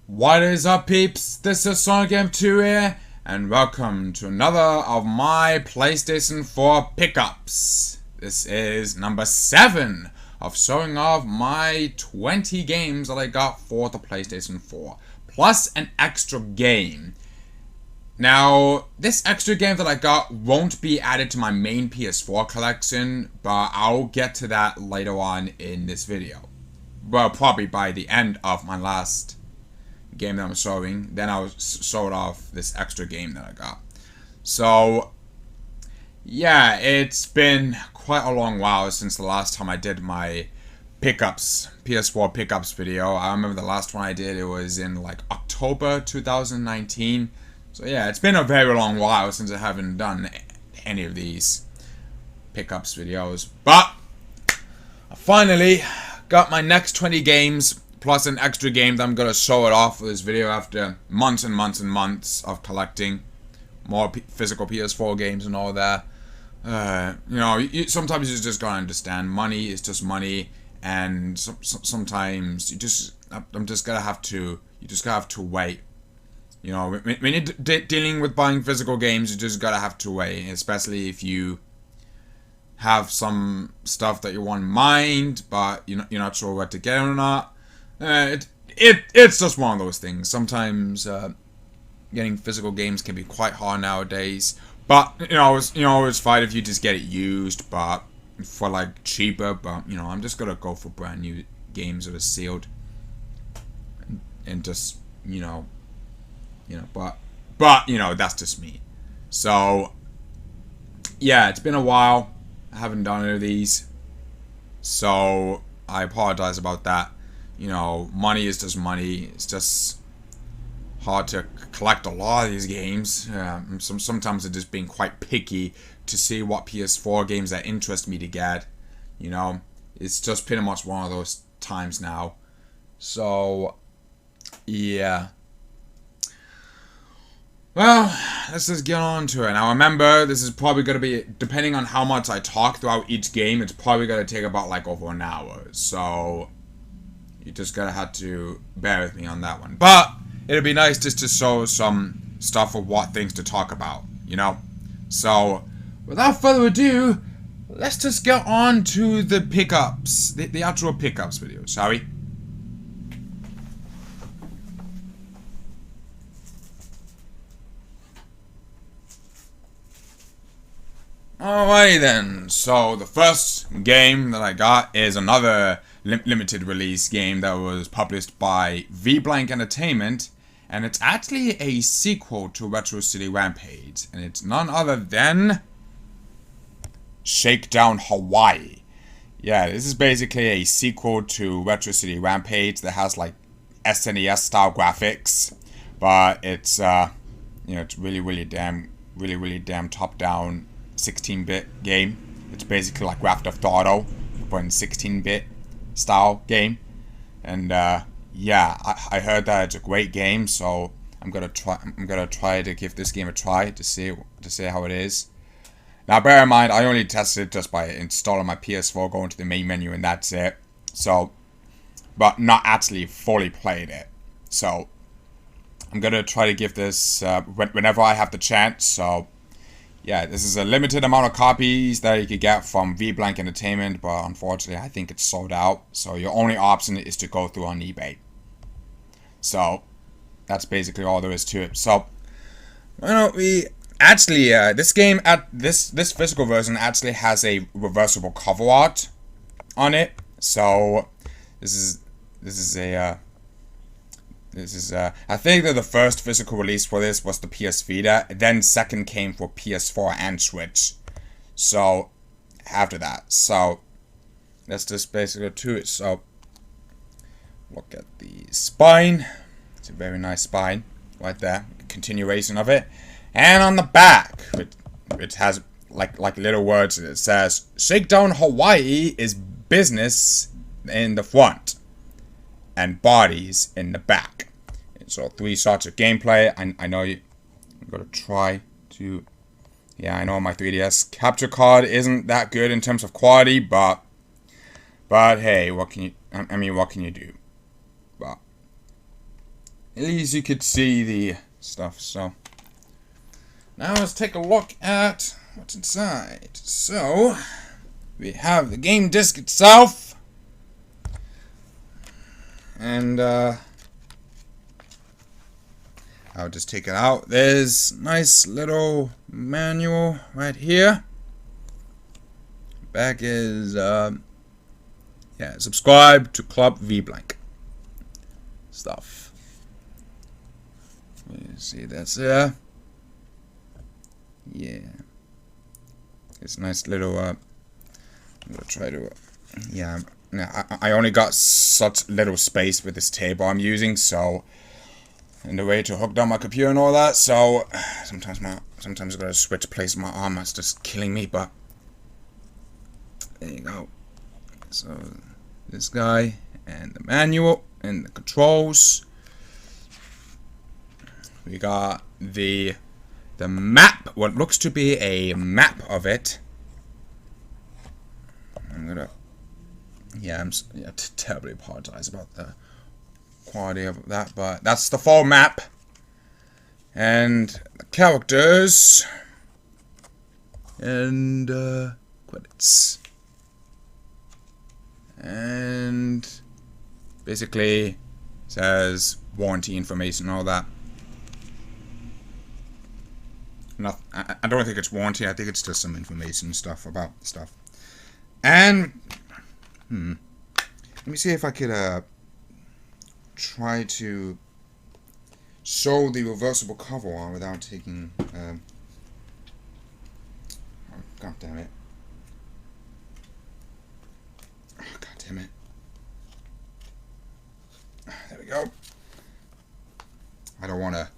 What is up, peeps? This is Sonicadam2 here, and welcome to another of my PlayStation 4 pickups. This is number 7 of showing off my 20 games that I got for the PlayStation 4, plus an extra game. Now, this extra game that I got won't be added to my main PS4 collection, but I'll get to that later on in this video. Well, probably by the end of my last game that I'm showing, then I'll show off this extra game that I got. So, yeah, it's been quite a long while since the last time I did my pickups, PS4 pickups video. I remember the last one I did, it was in like October 2019. So yeah, it's been a very long while since I haven't done any of these pickups videos. But I finally got my next 20 games plus an extra game that I'm going to show it off for this video after months and months and months of collecting more physical PS4 games and all that. Sometimes you just gotta understand money is just money, and sometimes you just gotta have to wait. You know, when you're dealing with buying physical games, you just gotta have to wait, especially if you have some stuff that you want in mind, but you're not sure what to get or not. It's just one of those things. Sometimes getting physical games can be quite hard nowadays. But it's fine if you just get it used, but for like cheaper. But I'm just gonna go for brand new games that are sealed, and just but that's just me. So yeah, it's been a while. I haven't done any of these, so I apologize about that. Money is just money. It's just hard to collect a lot of these games. Sometimes I'm just being quite picky to see what PS4 games that interest me to get. It's just pretty much one of those times now. So, yeah. Well, let's just get on to it. Now remember, this is probably going to be, depending on how much I talk throughout each game, it's probably going to take about like over an hour. So, you just gotta have to bear with me on that one. But it'd be nice just to show some stuff of what things to talk about, So, without further ado, let's just get on to the pickups, the actual pickups video, shall we? Alrighty then, so the first game that I got is another limited release game that was published by V-Blank Entertainment, and it's actually a sequel to Retro City Rampage, and it's none other than Shakedown Hawaii. Yeah, this is basically a sequel to Retro City Rampage that has like SNES style graphics, but it's it's really damn top down 16-bit game. It's basically like Grand Theft Auto, but in 16-bit style game. And yeah, I heard that it's a great game, so I'm gonna try to give this game a try to see how it is. Now bear in mind, I only tested it just by installing my PS4, going to the main menu, and that's it. So, but not actually fully played it. So I'm gonna try to give this whenever I have the chance. So yeah, this is a limited amount of copies that you could get from V-Blank Entertainment, but unfortunately I think it's sold out. So your only option is to go through on eBay. So that's basically all there is to it. So this game this physical version actually has a reversible cover art on it. So this is I think that the first physical release for this was the PS Vita, then second came for PS4 and Switch. So, after that. So, let's just basically go to it. So, look at the spine. It's a very nice spine, right there. Continuation of it. And on the back, it has like little words. It says, Shakedown Hawaii is business in the front and bodies in the back. So 3 shots of gameplay. I know I'm gonna try to. Yeah, I know my 3DS capture card isn't that good in terms of quality, but hey, what can you? I mean, what can you do? But at least you could see the stuff. So now let's take a look at what's inside. So we have the game disc itself, and I'll just take it out. There's a nice little manual right here. Back is subscribe to Club V blank stuff. You see that's there. Yeah, it's a nice little I'm gonna try to I only got such little space with this table I'm using, so, and the way to hook down my computer and all that, so sometimes I gotta switch place of my arm. That's just killing me, but there you go. So this guy and the manual and the controls. We got the map, what looks to be a map of it. I'm gonna, I'm terribly apologize about the quality of that, but that's the full map. And the characters and credits. And basically says warranty information, all that. I don't think it's warranty. I think it's just some information stuff about the stuff. And let me see if I could try to show the reversible cover on without taking oh, god damn it. Oh, god damn it. There we go. I don't want to.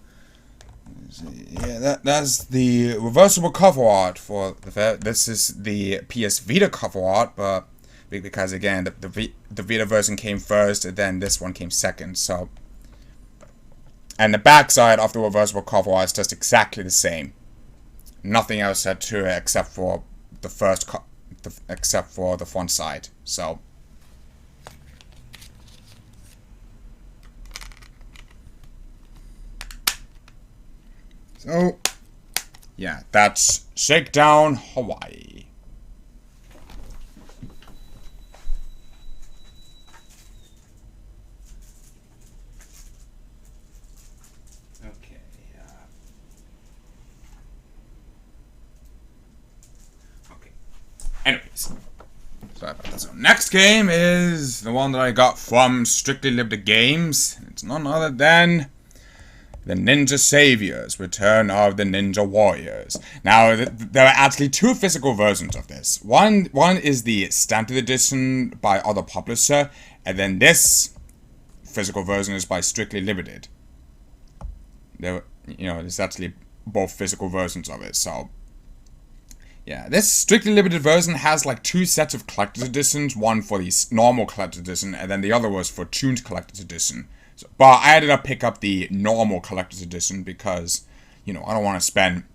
Yeah, that's the reversible cover art for the. This is the PS Vita cover art, but because again the Vita version came first, and then this one came second. So, and the backside of the reversible cover art is just exactly the same. Nothing else said to it except for the first, except for the front side. So. So, yeah, that's Shakedown Hawaii. Okay, okay. Anyways, sorry about that. So, next game is the one that I got from Strictly Limited Games. It's none other than The Ninja Saviors, Return of the Ninja Warriors. Now, there are actually two physical versions of this. One is the standard edition by other publisher, and then this physical version is by Strictly Limited. There's actually both physical versions of it, so. Yeah, this Strictly Limited version has like two sets of collector's editions, one for the normal collector's edition, and then the other was for tuned collector's edition. But I ended up picking up the normal collector's edition because, I don't want to spend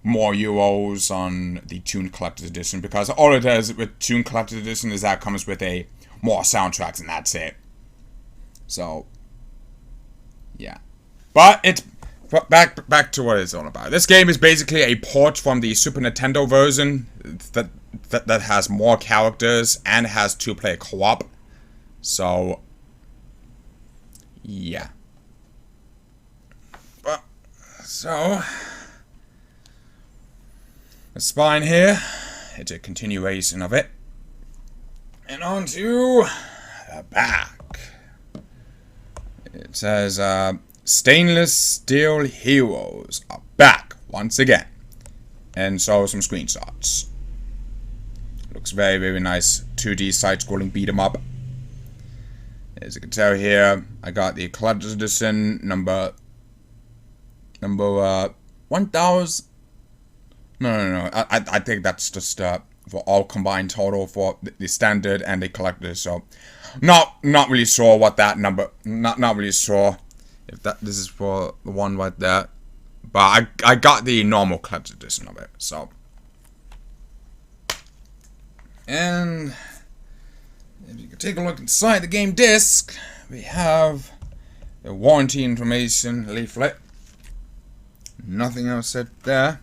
more euros on the tuned collector's edition, because all it does with tuned collector's edition is that it comes with more soundtracks and that's it. So, yeah. But it's back to what it's all about. This game is basically a port from the Super Nintendo version that has more characters and has two-player co-op. So, yeah. But, so, the spine here, it's a continuation of it. And on to the back. It says, Stainless Steel Heroes are back once again. And so some screenshots. Looks very, very nice. 2D side-scrolling beat-em-up. As you can tell here, I got the collector's edition number 1000. No. I think that's just for all combined total for the standard and the collector's. So, not really sure what that number. Not really sure if this is for the one right there. But I got the normal collector's edition of it. So, and if you can take a look inside the game disc, we have the warranty information leaflet. Nothing else said there.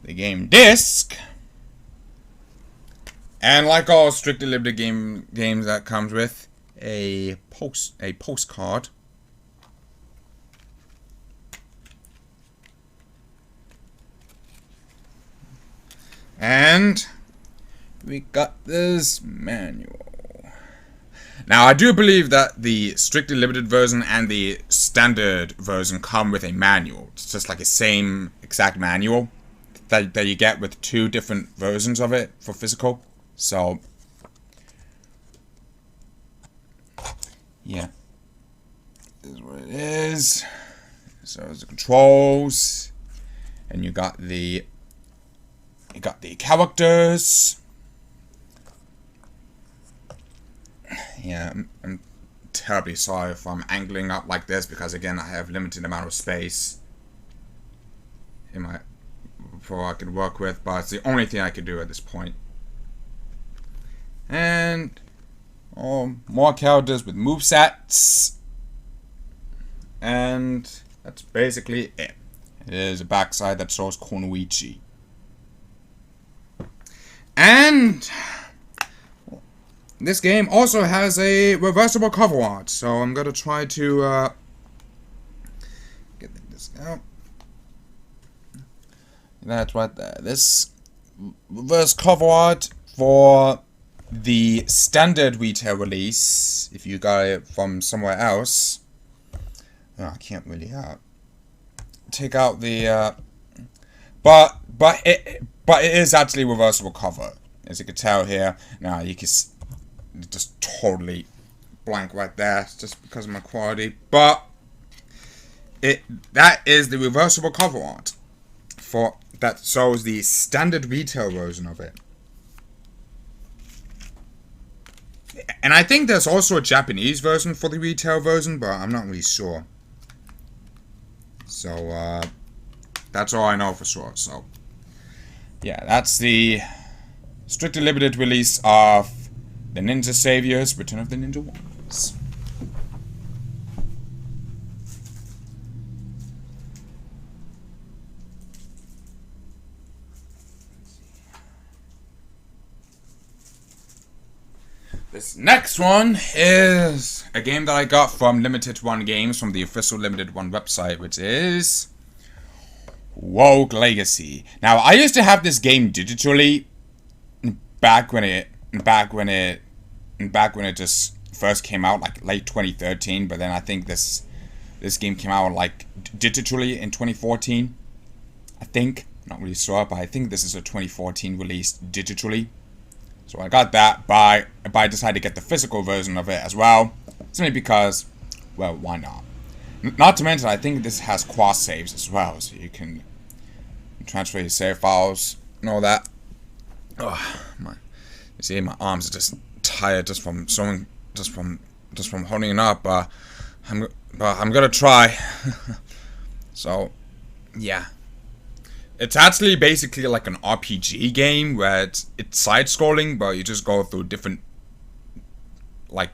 The game disc. And like all strictly limited games that comes with a postcard. And we got this manual. Now, I do believe that the strictly limited version and the standard version come with a manual. It's just like the same exact manual that you get with two different versions of it for physical. So, yeah. This is what it is. So, it's the controls. And you got the characters. Yeah, I'm terribly sorry if I'm angling up like this because again I have limited amount of space in my before I can work with, but it's the only thing I can do at this point. And more characters with movesets, and that's basically it. There's a backside that shows Konoichi. And this game also has a reversible cover art, so I'm gonna try to get this out. That's right there. This reverse cover art for the standard retail release, if you got it from somewhere else. Oh, I can't really take out the but it is actually reversible cover, as you can tell here. Now you can just totally blank right there just because of my quality, but that is the reversible cover art for that shows the standard retail version of it. And I think there's also a Japanese version for the retail version, but I'm not really sure. So that's all I know for sure. So yeah, that's the strictly limited release of the Ninja Saviors, Return of the Ninja Warriors. This next one is a game that I got from Limited One Games, from the official Limited One website, which is Rogue Legacy. Now, I used to have this game digitally back when it just first came out, like late 2013. But then I think this game came out like digitally in 2014. I think, not really sure, but I think this is a 2014 release digitally. So I got that, but I decided to get the physical version of it as well, simply because, well, why not? Not to mention, I think this has cross saves as well, so you can transfer your save files and all that. Oh, you see, my arms are just tired just from holding it up. I'm gonna try. So, yeah. It's actually basically like an RPG game where it's side-scrolling, but you just go through different. I'm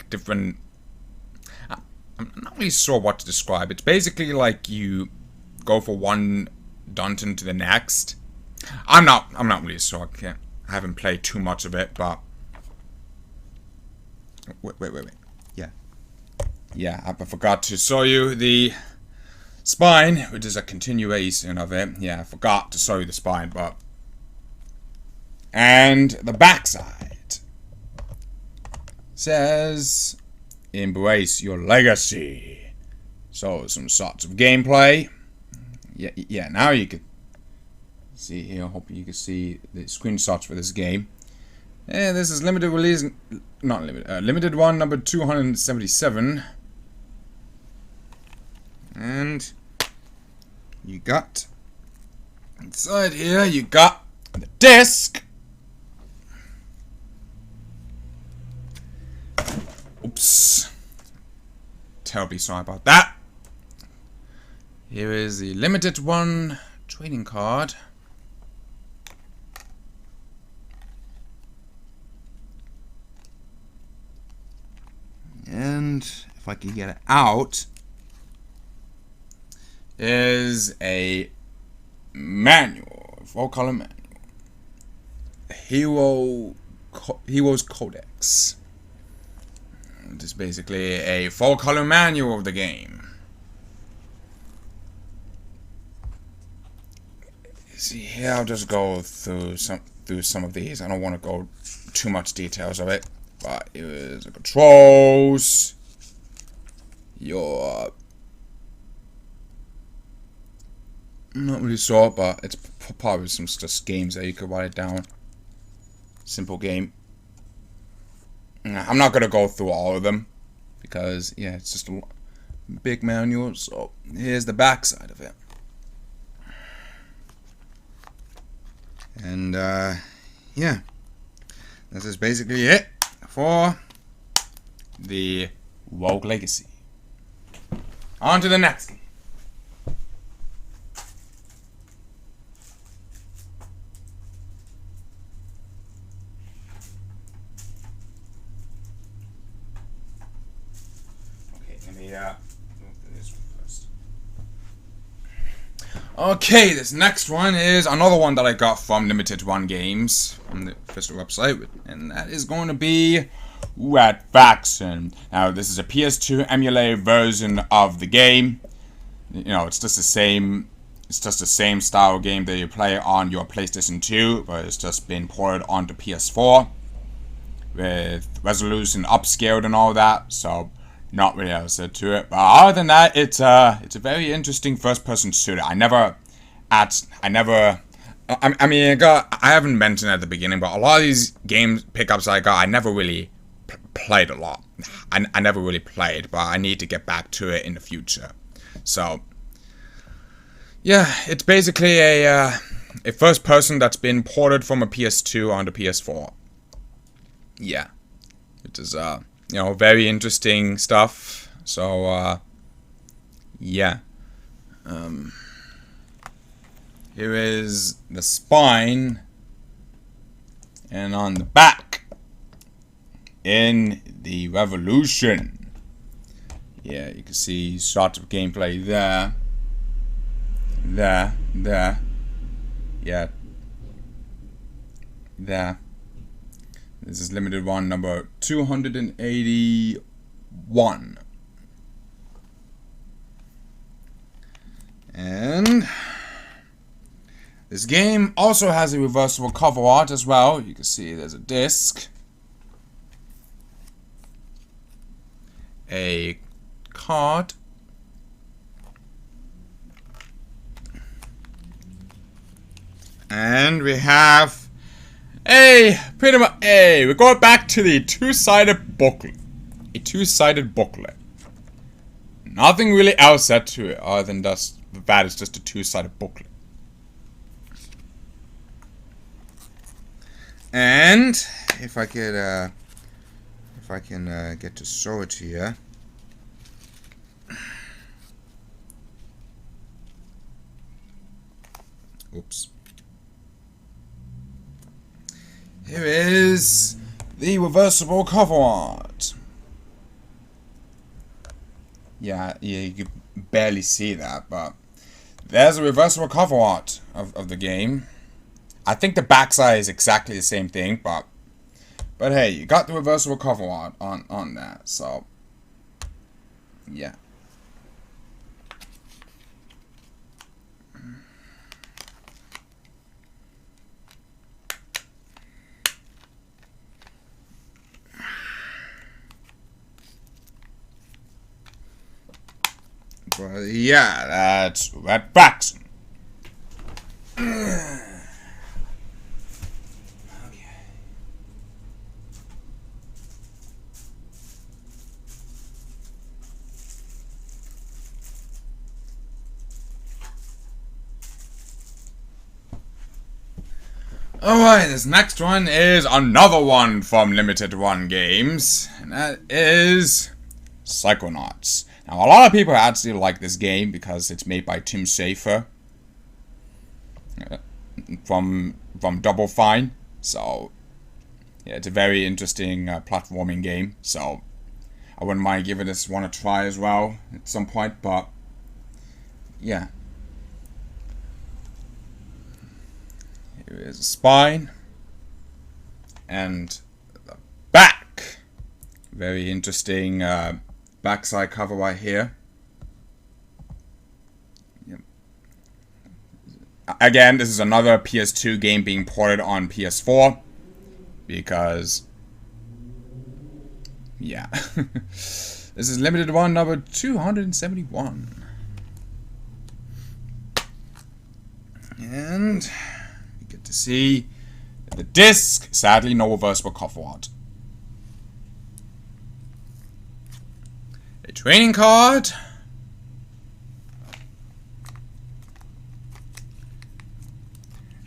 not really sure what to describe. It's basically like you go for one dungeon to the next. I'm not really sure. I haven't played too much of it, but wait. Yeah, I forgot to show you the spine, which is a continuation of it. Yeah, I forgot to show you the spine, but and the backside says embrace your legacy. So some sorts of gameplay. Yeah, now you can see here. I hope you can see the screenshots for this game. And this is limited release, not limited, limited one number 277. And you got inside here, you got the disc. Oops. Terribly sorry about that. Here is the limited one trading card. And if I can get it out, is a manual, full-color manual. Heroes Codex. It is basically a full-color manual of the game. See here, I'll just go through some of these. I don't want to go too much details of it, but it was the controls, your not really sure, but it's probably some just games that you could write it down. Simple game. I'm not gonna go through all of them because yeah, it's just a big manual. So here's the back side of it, and yeah, this is basically it for the Rogue Legacy. On to the next game. Okay, this next one is another one that I got from Limited Run Games on the official website, and that is going to be Red Faction. Now, this is a PS2 emulated version of the game. You know, it's just the same. It's just the same style game that you play on your PlayStation 2, but it's just been ported onto PS4 with resolution upscaled and all that. So, not really else to it. But other than that, it's a very interesting first-person shooter. I haven't mentioned at the beginning, but a lot of these games pickups I got, I never really played a lot. I never really played, but I need to get back to it in the future. So, yeah, it's basically a first person that's been ported from a PS2 onto PS4. Yeah, it is you know, very interesting stuff. So yeah, here is the spine, and on the back, in the Revolution. Yeah, you can see shots of gameplay there. Yeah, there. This is limited one number 281. And this game also has a reversible cover art as well. You can see there's a disc, a card, and we have we're going back to the two-sided booklet. A two-sided booklet. Nothing really else said to it other than just that it's just a two-sided booklet. And if I can get to show it to you. Oops. Here is the reversible cover art. Yeah, you can barely see that, but there's a reversible cover art of the game. I think the backside is exactly the same thing, but hey, you got the reversible cover art on that, so yeah. But yeah, that's Red Faction. Alright, this next one is another one from Limited Run Games, and that is Psychonauts. Now, a lot of people actually like this game because it's made by Tim Schafer from Double Fine. So, yeah, it's a very interesting platforming game. So, I wouldn't mind giving this one a try as well at some point, but yeah. Here is the spine and the back. Very interesting backside cover right here. Yep. Again, this is another PS2 game being ported on PS4 because, yeah. This is limited one number 271. And you get to see the disc. Sadly, no reversible cover art. A training card.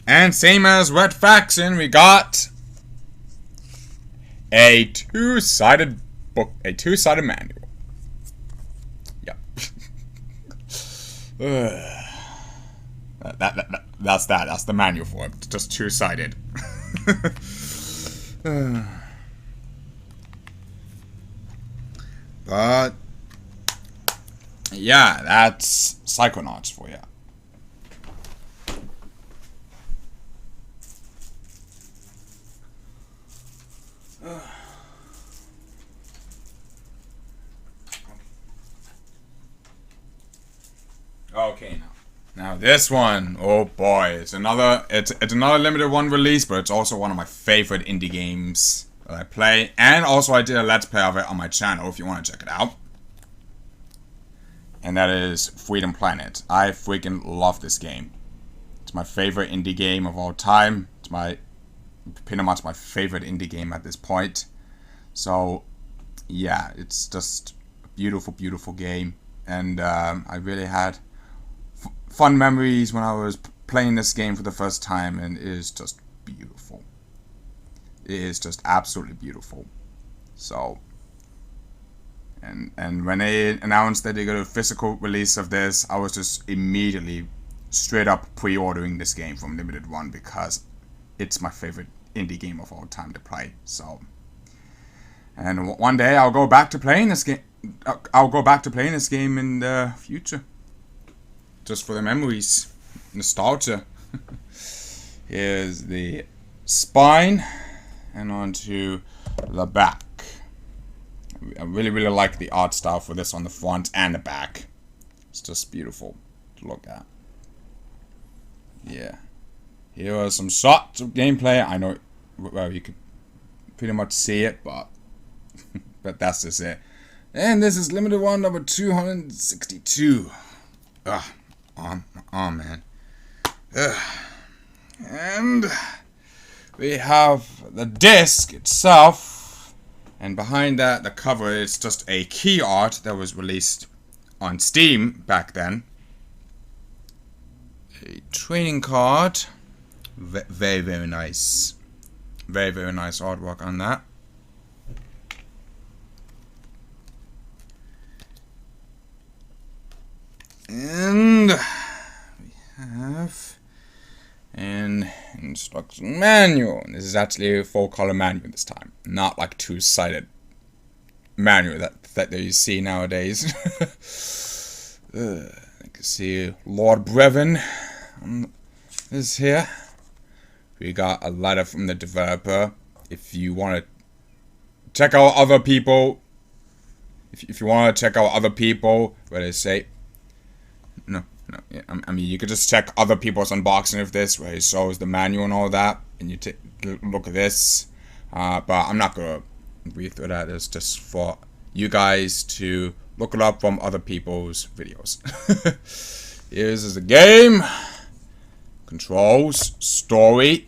And same as Red Faction, we got a two-sided book, a two-sided manual. Yep. That's the manual for it. It's just two-sided. But yeah, that's Psychonauts for you. Okay, now this one, oh boy, it's another limited one release, but it's also one of my favorite indie games that I play, and also I did a let's play of it on my channel if you want to check it out. And that is Freedom Planet. I freaking love this game. It's my favorite indie game of all time. It's pretty much my favorite indie game at this point. So yeah, it's just a beautiful, beautiful game, and I really had fun memories when I was playing this game for the first time, and it is just beautiful. It is just absolutely beautiful. So, and when they announced that they got a physical release of this, I was just immediately straight up pre-ordering this game from Limited One because it's my favorite indie game of all time to play. So, and one day I'll go back to playing this game. I'll go back to playing this game in the future. Just for the memories, nostalgia. Here's the spine, and onto the back. I really, really like the art style for this on the front and the back. It's just beautiful to look at. Yeah. Here are some shots of gameplay. I know, well, you could pretty much see it, but but that's just it. And this is limited one number 262. Ugh. Oh man. And we have the disc itself, and behind that the cover is just a key art that was released on Steam back then. A training card. Very, very nice. Very, very nice artwork on that. And we have an instruction manual. And this is actually a full color manual this time, not like two-sided manual that you see nowadays. You can see Lord Brevin is here. We got a letter from the developer. If you want to check out other people, if you want to check out other people, where they say. No, yeah, I mean, you could just check other people's unboxing of this, where it shows the manual and all that, and you take a look at this. But I'm not gonna read through that. It's just for you guys to look it up from other people's videos. Here's the game. Controls, story.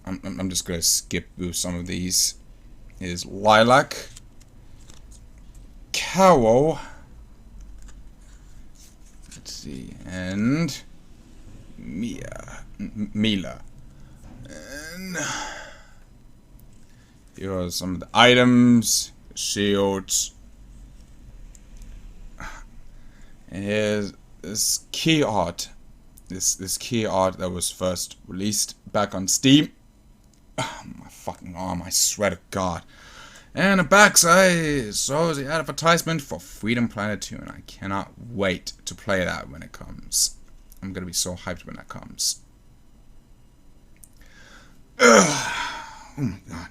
I'm just gonna skip through some of these. Here's Lilac, Carol. See, and Mila. And here are some of the items, shields. And here's this key art. This key art that was first released back on Steam. Oh, my fucking arm, I swear to God. And the backside shows the advertisement for Freedom Planet 2, and I cannot wait to play that when it comes. I'm gonna be so hyped when that comes. Ugh. Oh my god.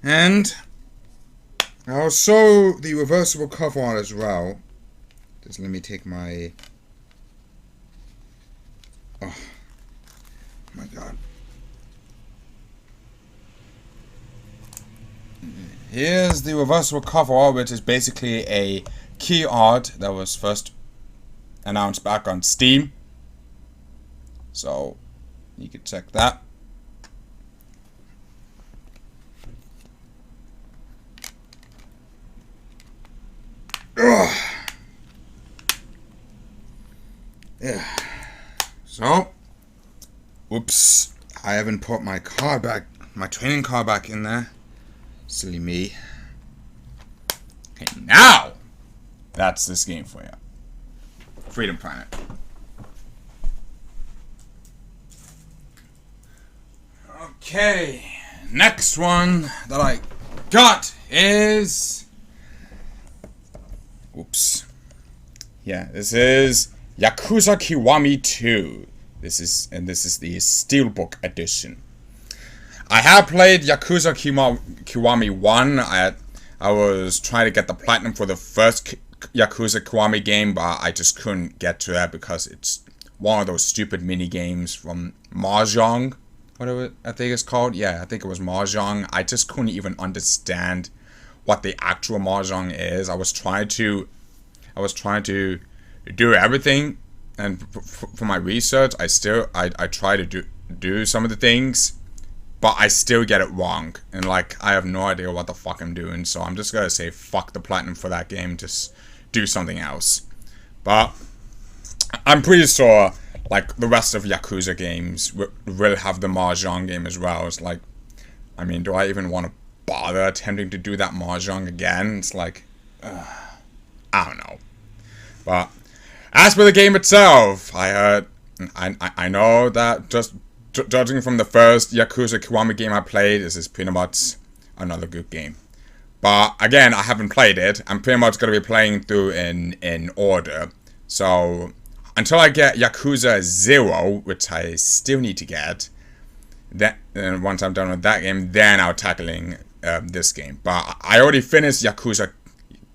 And I'll show the reversible cover art as well. Just let me take my... Oh my god. Here's the reversible cover art, which is basically a key art that was first announced back on Steam. So you can check that. Ugh. Yeah. So, whoops, I haven't put my car back, my training car back in there. Silly me. Okay, now that's this game for you. Freedom Planet. Okay, next one that I got is... Oops. Yeah, this is Yakuza Kiwami 2. This is the Steelbook edition. I have played Yakuza Kiwami 1. I was trying to get the platinum for the first Yakuza Kiwami game, but I just couldn't get to that because it's one of those stupid mini games from Mahjong. Whatever I think it's called. Yeah, I think it was Mahjong. I just couldn't even understand what the actual Mahjong is. I was trying to do everything, and for my research, I try to do some of the things, but I still get it wrong, and like I have no idea what the fuck I'm doing. So I'm just gonna say fuck the platinum for that game. Just do something else. But I'm pretty sure like the rest of Yakuza games will have the Mahjong game as well. It's like, I mean, do I even want to bother attempting to do that Mahjong again? It's like, I don't know. But as for the game itself, I know that just judging from the first Yakuza Kiwami game I played, this is pretty much another good game. But again, I haven't played it. I'm pretty much going to be playing through in order. So until I get Yakuza 0, which I still need to get, then once I'm done with that game, then I'll tackling this game. But I already finished Yakuza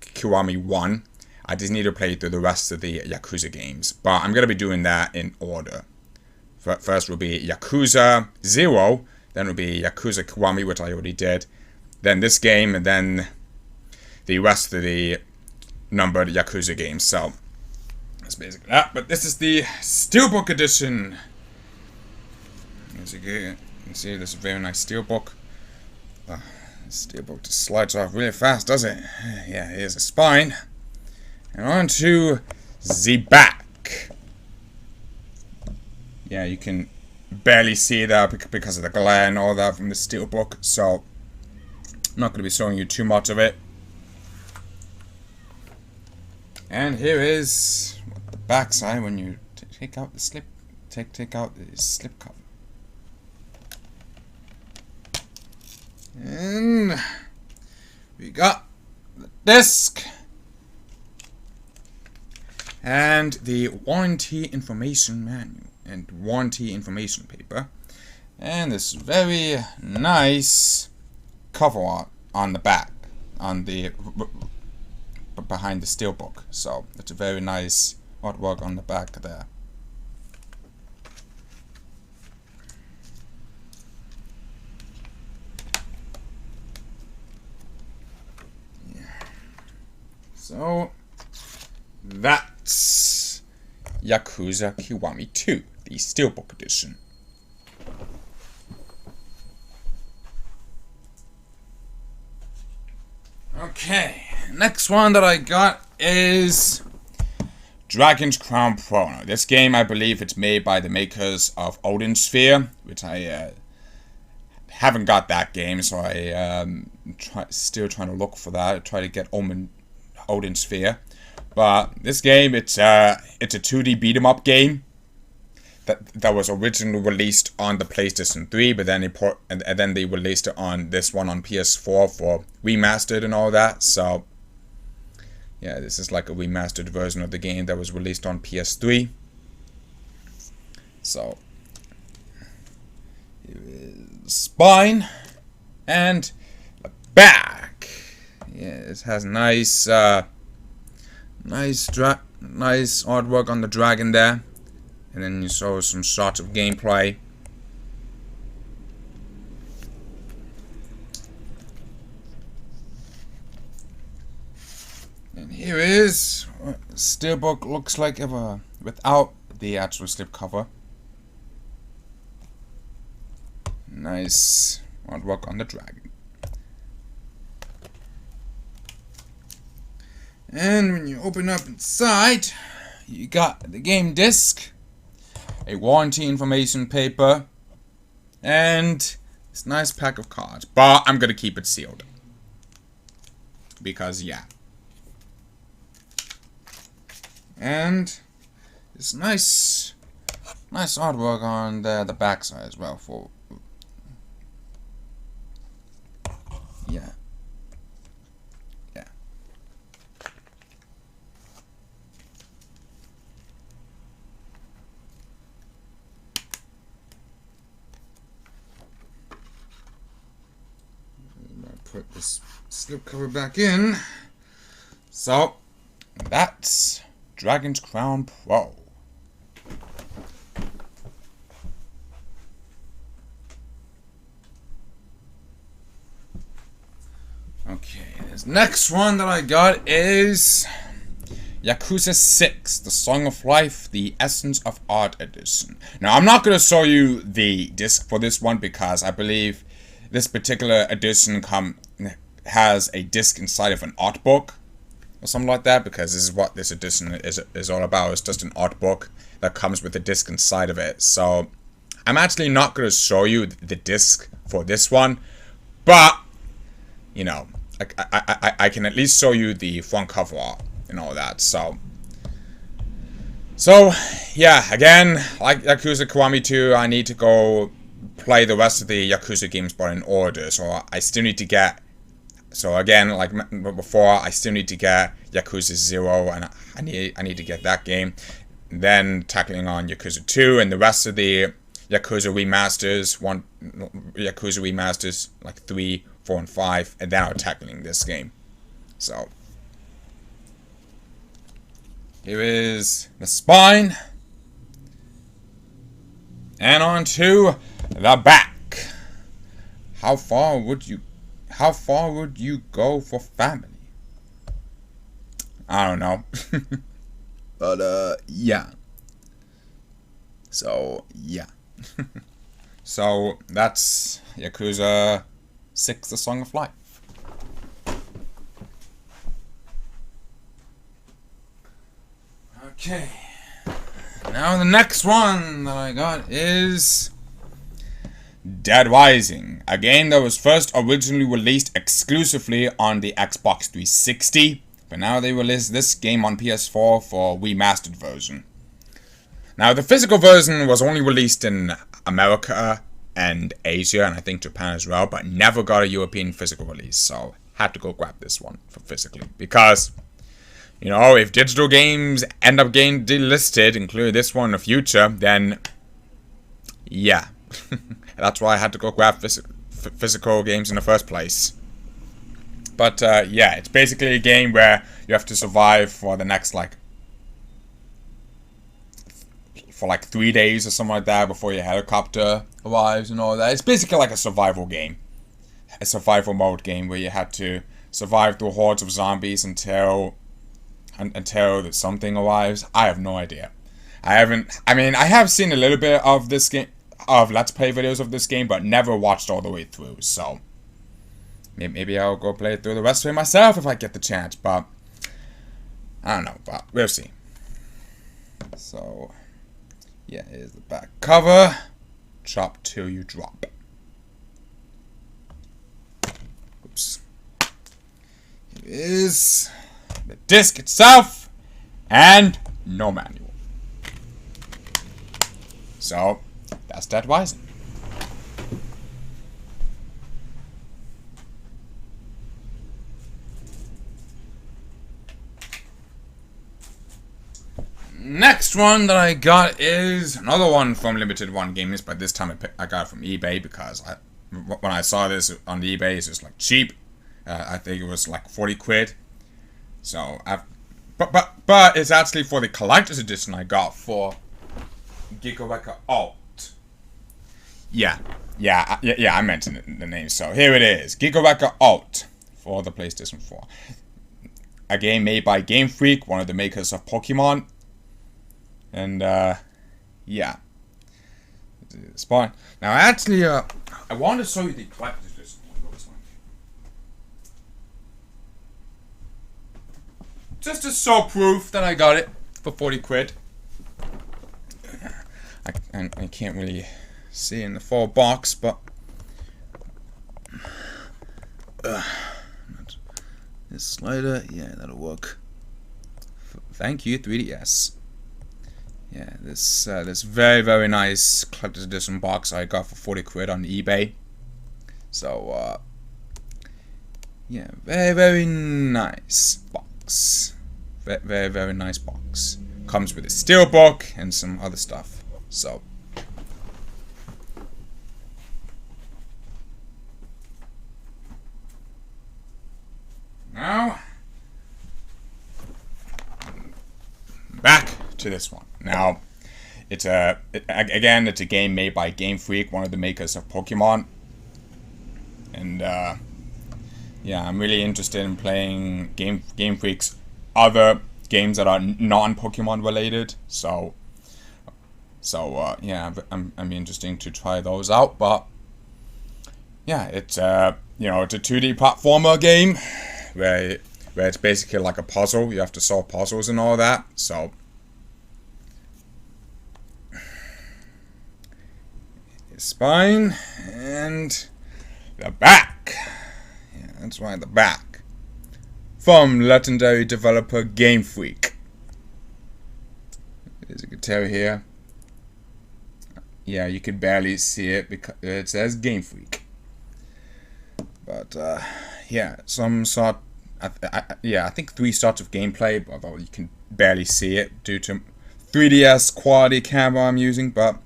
Kiwami 1. I just need to play through the rest of the Yakuza games. But I'm going to be doing that in order. First will be Yakuza 0, then will be Yakuza Kiwami, which I already did. Then this game, and then the rest of the numbered Yakuza games. So that's basically that. But this is the Steelbook edition. As you can see, this is a very nice Steelbook. Steelbook just slides off really fast, does it? Yeah, here's the spine. And on to the back. Yeah, you can barely see that because of the glare and all that from the Steelbook. So I'm not going to be showing you too much of it. And here is the back side when you take out the slip. Take out the slip cover. And we got the disc and the warranty information manual and warranty information paper, and this very nice cover art on the back, on the behind the Steelbook. So it's a very nice artwork on the back there. So that's Yakuza Kiwami 2, the Steelbook edition. Okay, next one that I got is Dragon's Crown Pro. Now, this game, I believe it's made by the makers of Odin Sphere, which I haven't got that game, so I still trying to look for that. Try to get Odin Sphere. But this game, it's a 2D beat 'em up game. that was originally released on the PlayStation 3, but then then they released it on this one on PS4 for remastered and all that. So yeah, this is like a remastered version of the game that was released on PS3. So here is spine and the back. Yeah, it has nice nice artwork on the dragon there. And then you saw some shots of gameplay. And here is what the steelbook looks like without the actual slipcover. Nice artwork on the dragon. And when you open up inside, you got the game disc, a warranty information paper, and this nice pack of cards. But I'm gonna keep it sealed. Because, yeah. And this nice artwork on the back side as well. Yeah. Put this slipcover back in. So that's Dragon's Crown Pro. Okay, this next one that I got is Yakuza 6, The Song of Life, The Essence of Art Edition. Now, I'm not going to show you the disc for this one because I believe this particular edition has a disc inside of an art book or something like that, because this is what this edition is all about. It's just an art book that comes with a disc inside of it. So I'm actually not going to show you the disc for this one, but you know, I can at least show you the front cover art and all that. So yeah, again, like Yakuza Kiwami 2, I need to go play the rest of the Yakuza games, but in order. So I still need to get. So again, like before, I still need to get Yakuza 0, and I need to get that game. Then tackling on Yakuza 2 and the rest of the Yakuza remasters, like 3, 4, and 5, and then I'm tackling this game. So here is the spine, and on to the back. How far would you go for family? I don't know. But yeah. So yeah. So that's Yakuza 6, The Song of Life. Okay. Now the next one that I got is Dead Rising, a game that was first originally released exclusively on the Xbox 360, but now they released this game on PS4 for remastered version. Now the physical version was only released in America and Asia, and I think Japan as well, but never got a European physical release, so had to go grab this one for physically, because you know, if digital games end up getting delisted, including this one in the future, then yeah. That's why I had to go grab physical games in the first place. But yeah, it's basically a game where you have to survive for the next for 3 days or something like that before your helicopter arrives and all that. It's basically like a survival game, a survival mode game where you had to survive through hordes of zombies until something arrives. I have no idea. I have seen a little bit of this game, of Let's Play videos of this game, but never watched all the way through, so maybe I'll go play it through the rest of it myself if I get the chance, but I don't know, but we'll see. So yeah, here's the back cover. Chop till you drop. Oops. Here is the disc itself, and no manual. So, that's that Ryzen. Next one that I got is another one from Limited One Gamers, but this time I got it from eBay because when I saw this on eBay, it's just like cheap. I think it was like 40 quid. So, but it's actually for the collector's edition I got for Gigawaker Alt. Yeah, I mentioned the name. So here it is, Gigawaker Alt for the PlayStation 4. A game made by Game Freak, one of the makers of Pokemon. And, yeah. It's fine. Now, actually, I want to show you the collector's edition. Just to show proof that I got it for 40 quid. I can't really see in the full box, but... this slider, yeah, that'll work. Thank you, 3DS. Yeah, this very, very nice collector's edition box I got for 40 quid on eBay. So, yeah, very, very nice box. Very, very nice box. Comes with a steelbook and some other stuff. So, now, back to this one. Now, it's a game made by Game Freak, one of the makers of Pokemon. And yeah, I'm really interested in playing Game Freak's other games that are non-Pokemon related. So yeah, I'm interested to try those out. But yeah, it's it's a 2D platformer game where it's basically like a puzzle. You have to solve puzzles and all that. So. Spine and the back. Yeah, that's right, the back. From legendary developer Game Freak. As you can tell here. Yeah, you can barely see it because it says Game Freak. But yeah, some sort. I think 3 sorts of gameplay, although you can barely see it due to 3DS quality camera I'm using, but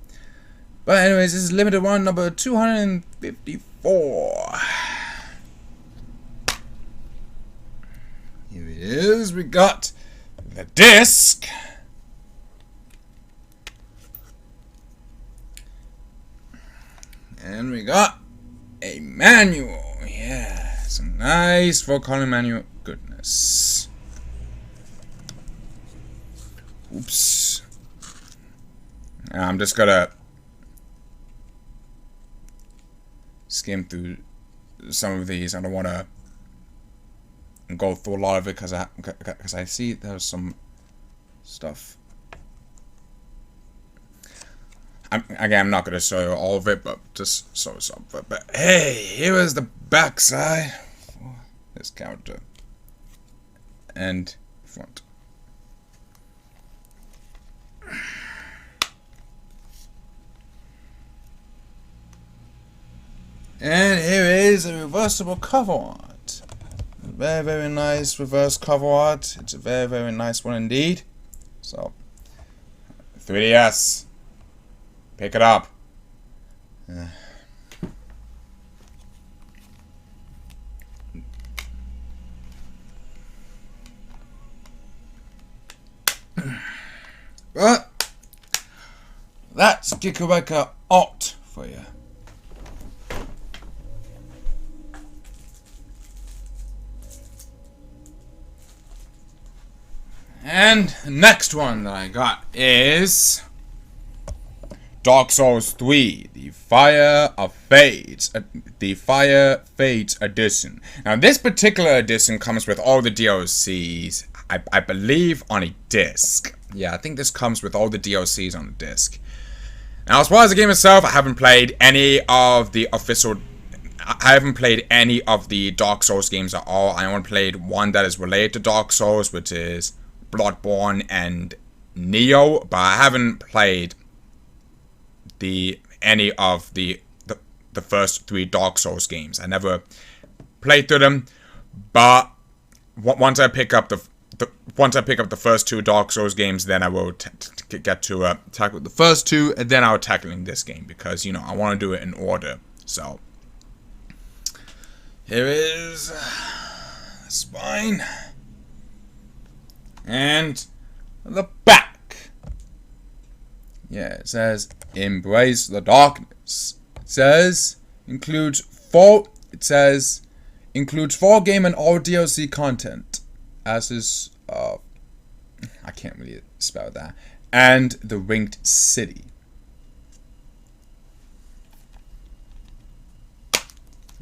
anyways, this is limited one number 254. Here it is. We got the disc. And we got a manual. Yeah, some nice full-color manual. Goodness. Oops. I'm just gonna skim through some of these. I don't want to go through a lot of it because I see there's some stuff. I'm not going to show you all of it, but just show some. But hey, here is the backside for this character and front. And here is a reversible cover art. Very, very nice reverse cover art. It's a very, very nice one indeed. So, 3DS. Pick it up. But that's Gigawaker Alt for you. And the next one that I got is Dark Souls 3, the Fire Fates edition. Now this particular edition comes with all the DLCs, I believe, on a disc. Yeah, I think this comes with all the DLCs on the disc. Now as far as the game itself, I haven't played any of the Dark Souls games at all. I only played one that is related to Dark Souls, which is Bloodborne and Neo, but I haven't played any of the first 3 Dark Souls games. I never played through them, but once I pick up the first 2 Dark Souls games, then I will get to tackle the first 2, and then I'll tackling this game, because I want to do it in order. So here is the spine and the back. Yeah, it says embrace the darkness. It says includes 4 game and all DLC content, as is I can't really spell that, and the Ringed City.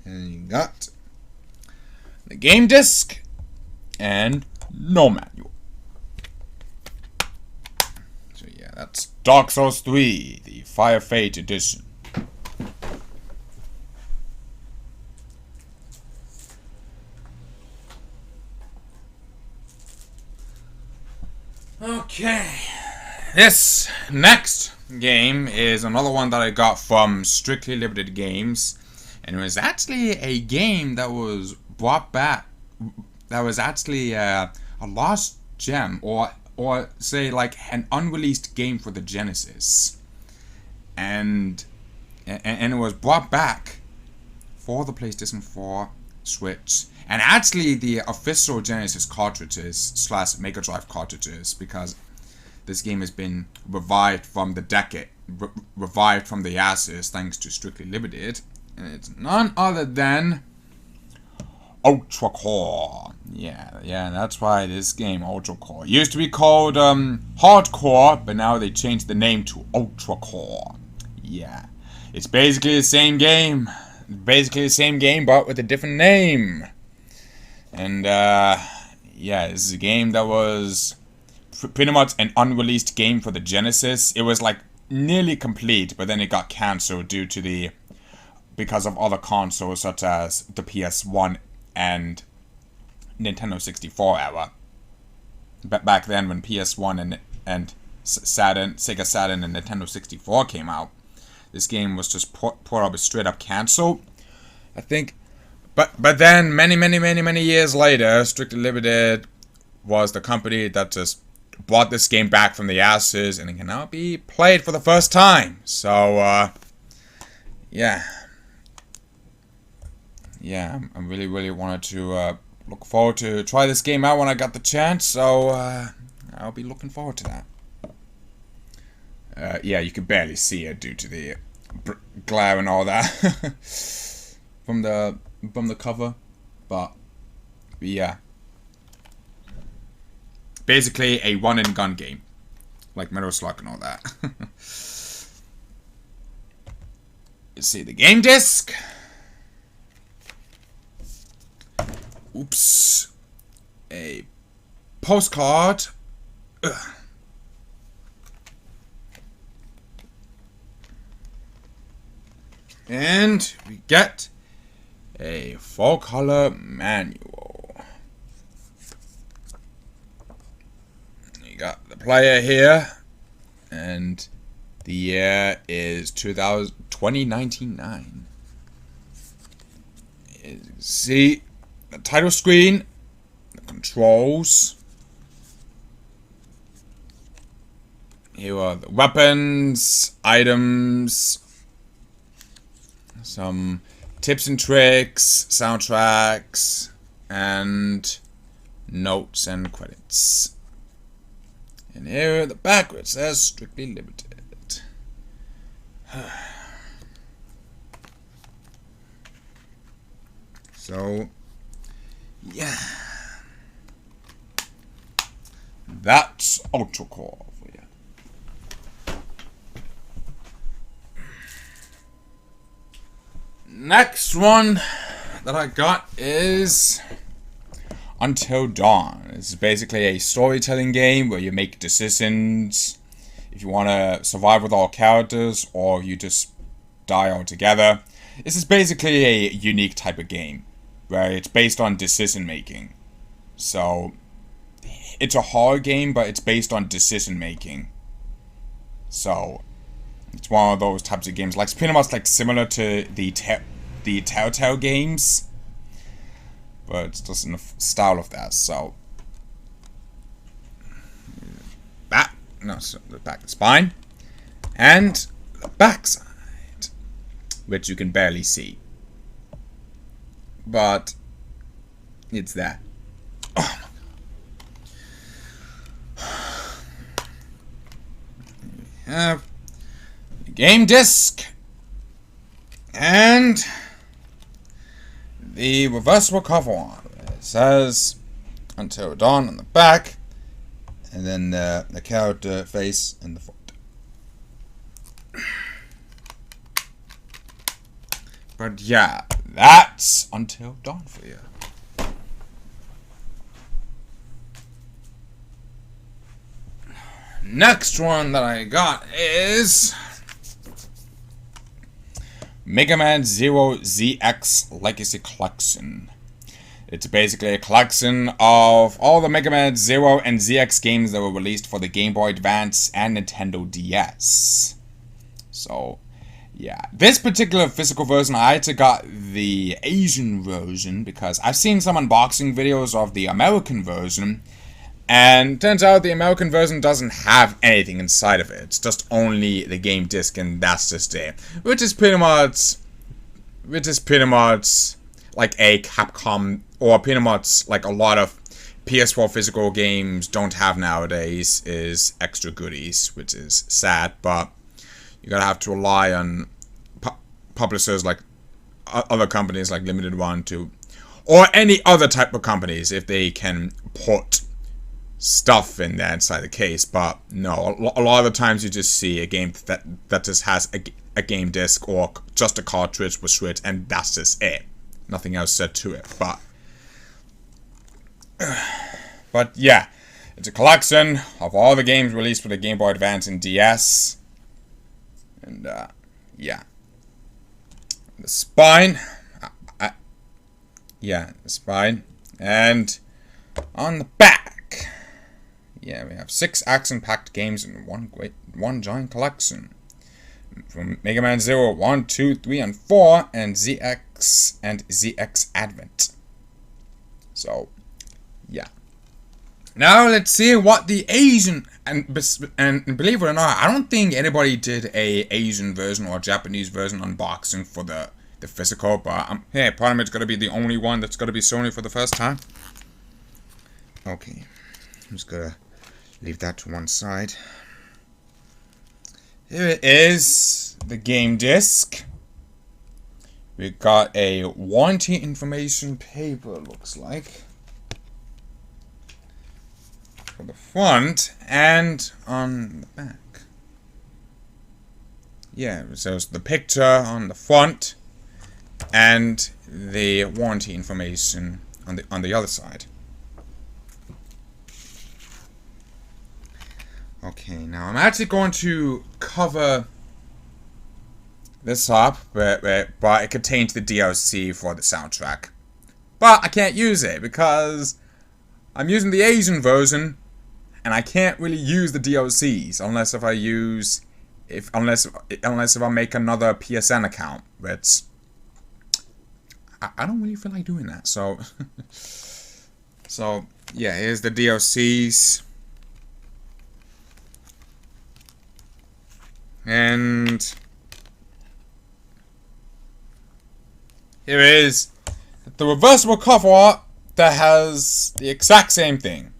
And you got the game disc and no manual. So yeah, that's Dark Souls 3, the Fire Fate edition. Okay, this next game is another one that I got from Strictly Limited Games, and it was actually a game that was brought back. That was actually a lost gem, or say like an unreleased game for the Genesis, and it was brought back for the PlayStation 4, Switch, and actually the official Genesis cartridges / Mega Drive cartridges, because this game has been revived from the decade, revived from the ashes thanks to Strictly Limited, and it's none other than Ultra Core. Yeah, that's why this game, Ultra Core, used to be called Hardcore, but now they changed the name to Ultra Core. Yeah, it's basically the same game. But with a different name. And yeah, this is a game that was pretty much an unreleased game for the Genesis. It was like nearly complete, but then it got cancelled because of other consoles such as the PS1 and Nintendo 64 era. Back then, when PS1 and Sega Saturn and Nintendo 64 came out, this game was just probably straight up cancelled, I think. But then many years later, Strictly Limited was the company that just brought this game back from the ashes, and it can now be played for the first time. So yeah, I really wanted to look forward to try this game out when I got the chance. So I'll be looking forward to that. Yeah, you can barely see it due to the glare and all that from the cover, but yeah, basically a run and gun game like Metal Slug and all that. You see the game disc. Oops, a postcard. Ugh. And we get a full-color manual. You got the player here, and the year is 2099. As you can see, the title screen, the controls. Here are the weapons, items, some tips and tricks, soundtracks, and notes and credits. And here at the back it says Strictly Limited. So, yeah. That's Ultra Core for you. Next one that I got is Until Dawn. It's basically a storytelling game where you make decisions if you want to survive with all characters or you just die altogether. This is basically a unique type of game where it's based on decision making. So it's a horror game, but it's based on decision making. So It's one of those types of games, like pretty much like similar to the Telltale games, but it's just in the style of that. So the back, the spine, and the backside, which you can barely see, but it's there. Oh my god. We have the game disc and the reversible cover on. It says Until Dawn on the back, and then the character face in the front. But yeah, that's Until Dawn for you. Next one that I got is Mega Man Zero ZX Legacy Collection. It's basically a collection of all the Mega Man Zero and ZX games that were released for the Game Boy Advance and Nintendo DS. So, yeah. This particular physical version, I actually got the Asian version because I've seen some unboxing videos of the American version, and turns out the American version doesn't have anything inside of it. It's just only the game disc, and that's just it. Which is pretty much like a Capcom, or pretty much like a lot of PS4 physical games don't have nowadays, is extra goodies, which is sad, but you're gonna have to rely on publishers like other companies like Limited One or any other type of companies if they can put stuff in there inside the case. But no, a lot of the times you just see a game that just has a game disc or just a cartridge with switch, and that's just it. Nothing else said to it. But yeah, it's a collection of all the games released for the Game Boy Advance and DS. And yeah, the spine. Yeah, the spine, and on the back, yeah, we have 6 action-packed games in one giant collection. From Mega Man 0, 1, 2, 3, and 4, and ZX and ZX Advent. So, yeah. Now let's see what the Asian, and believe it or not, I don't think anybody did a Asian version or Japanese version unboxing for the physical, but hey, part of it's gonna be the only one that's gonna be Sony for the first time. Okay, I'm just gonna leave that to one side. Here it is, the game disc. We got a warranty information paper, looks like, for the front and on the back. Yeah, so it's the picture on the front and the warranty information on the other side. Okay, now I'm actually going to cover this up, but it contains the DLC for the soundtrack. But I can't use it because I'm using the Asian version, and I can't really use the DLCs unless if I make another PSN account, which I don't really feel like doing that. So so yeah, here's the DLCs. And here is the reversible cover art that has the exact same thing.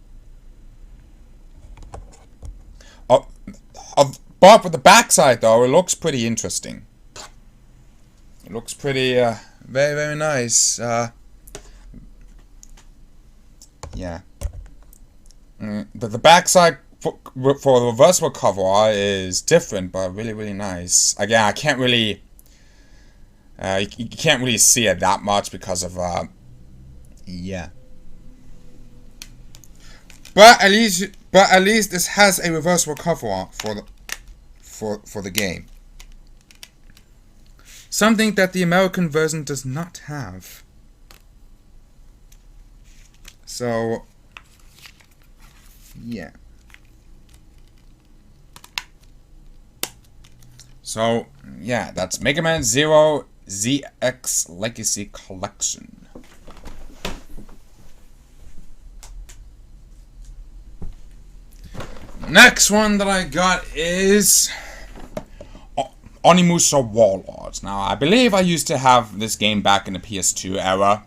But with the backside, though, it looks pretty interesting. It looks pretty, very, very nice. Yeah. The backside for the reversible cover art is different, but really, really nice. Again, I can't really, you can't really see it that much because of, yeah. But at least this has a reversible cover art for the game. Something that the American version does not have. So, yeah. So, yeah, that's Mega Man Zero ZX Legacy Collection. Next one that I got is Onimusha Warlords. Now, I believe I used to have this game back in the PS2 era.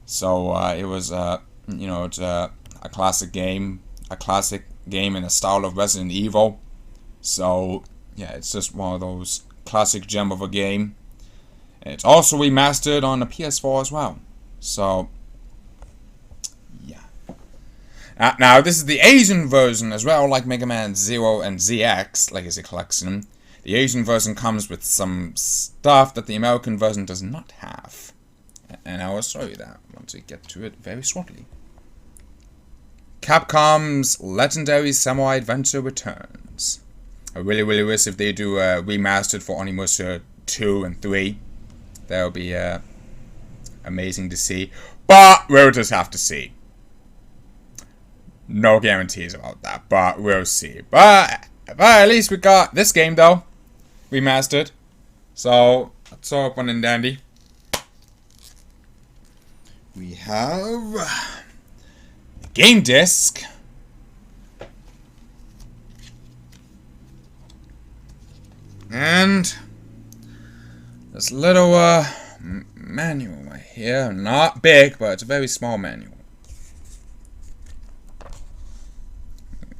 So, it was, you know, it's a classic game. A classic game in the style of Resident Evil. So, yeah, it's just one of those classic gem of a game. It's also remastered on the PS4 as well. So, yeah. Now, this is the Asian version as well, like Mega Man Zero and ZX Legacy Collection. The Asian version comes with some stuff that the American version does not have. And I will show you that once we get to it very shortly. Capcom's Legendary Samurai Adventure returns. I really wish if they do remastered for Onimusha 2 and 3. That would be amazing to see. But we'll just have to see. No guarantees about that, but we'll see. But at least we got this game though, remastered. So that's all fun and dandy. We have a game disc. And this little manual right here. Not big, but it's a very small manual.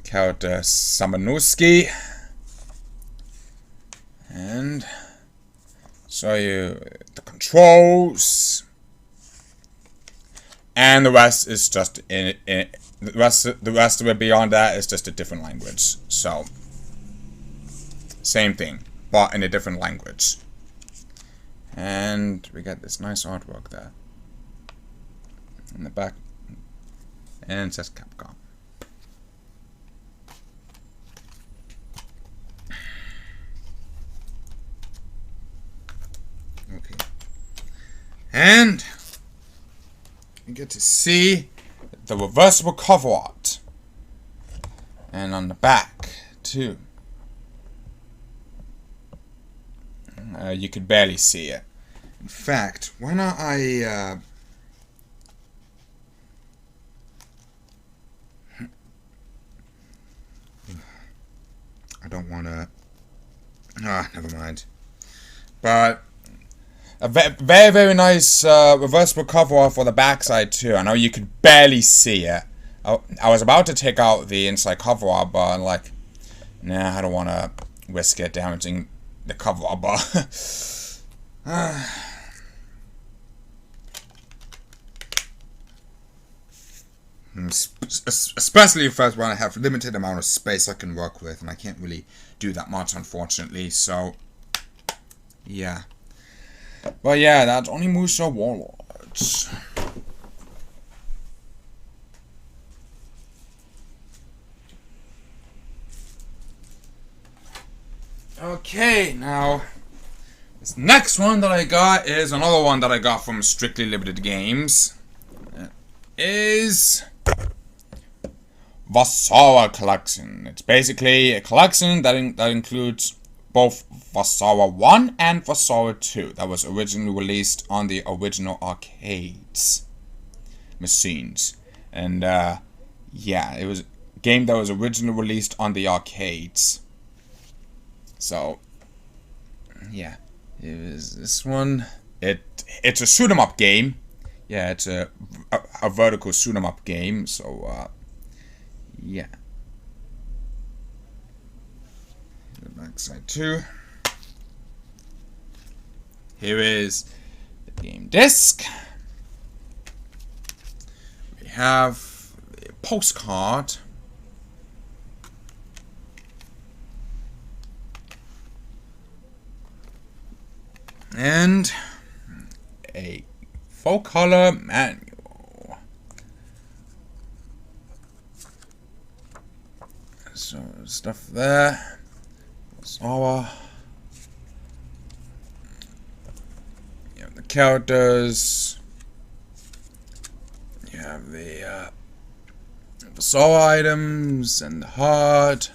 Character Samanuski. And show you the controls. And the rest is just the rest of it beyond that is just a different language. So same thing, but in a different language. And we got this nice artwork there in the back, and it says Capcom. Okay, and you get to see the reversible cover art, and on the back too. You could barely see it. In fact, why not I don't want to... never mind. But a very nice reversible cover art for the backside too. I know you could barely see it. I was about to take out the inside cover art, but I'm like, nah, I don't want to risk it damaging the cover art, but especially if when I have limited amount of space I can work with, and I can't really do that much, unfortunately. So, yeah. But yeah, that's Onimusha Warlords. Okay, now this next one that I got is another one that I got from Strictly Limited Games. It is Vasara Collection. It's basically a collection that includes both Vasara 1 and Vasara 2 that was originally released on the original arcades machines. And yeah, it was a game that was originally released on the arcades. So, yeah, it was this one. It's a shoot 'em up game. Yeah, it's a vertical shoot 'em up game. So, yeah. The backside too. Here is the game disc. We have a postcard. And a full color manual. So stuff there. So you have the characters. You have the soul items and the heart.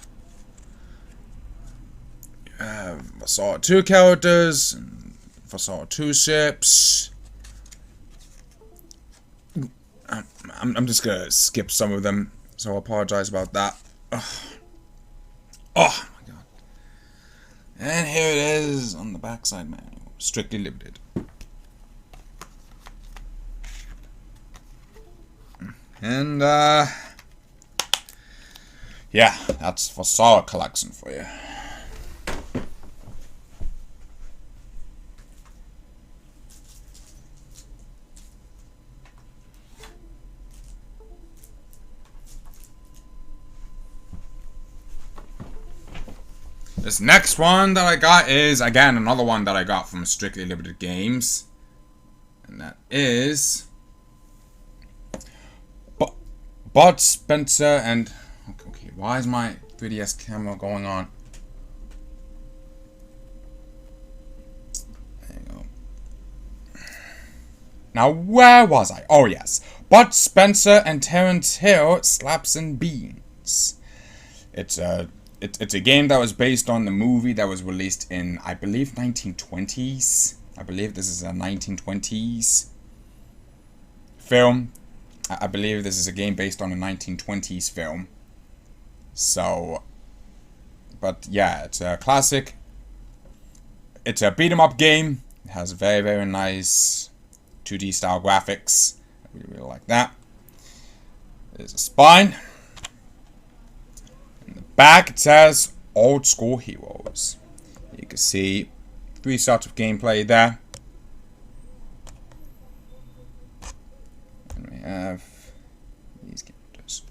You Fallout 2 characters, Fallout 2 ships. I'm just gonna skip some of them, so I apologize about that. Ugh. Oh my god. And here it is on the backside manual. Strictly limited. And yeah, that's for Fallout collection for you. This next one that I got is, again, another one that I got from Strictly Limited Games. And that is Bud Spencer and... Okay, why is my 3DS camera going on? There you go. Now, where was I? Oh, yes. Bud Spencer and Terence Hill, Slaps and Beans. It's a game that was based on the movie that was released in, I believe, 1920s. I believe this is a 1920s film. I believe this is a game based on a 1920s film. So, but yeah, it's a classic. It's a beat 'em up game. It has very, very nice 2D style graphics. I really, really like that. There's a spine. Back it says Old School Heroes. You can see 3 starts of gameplay there. And we have these characters.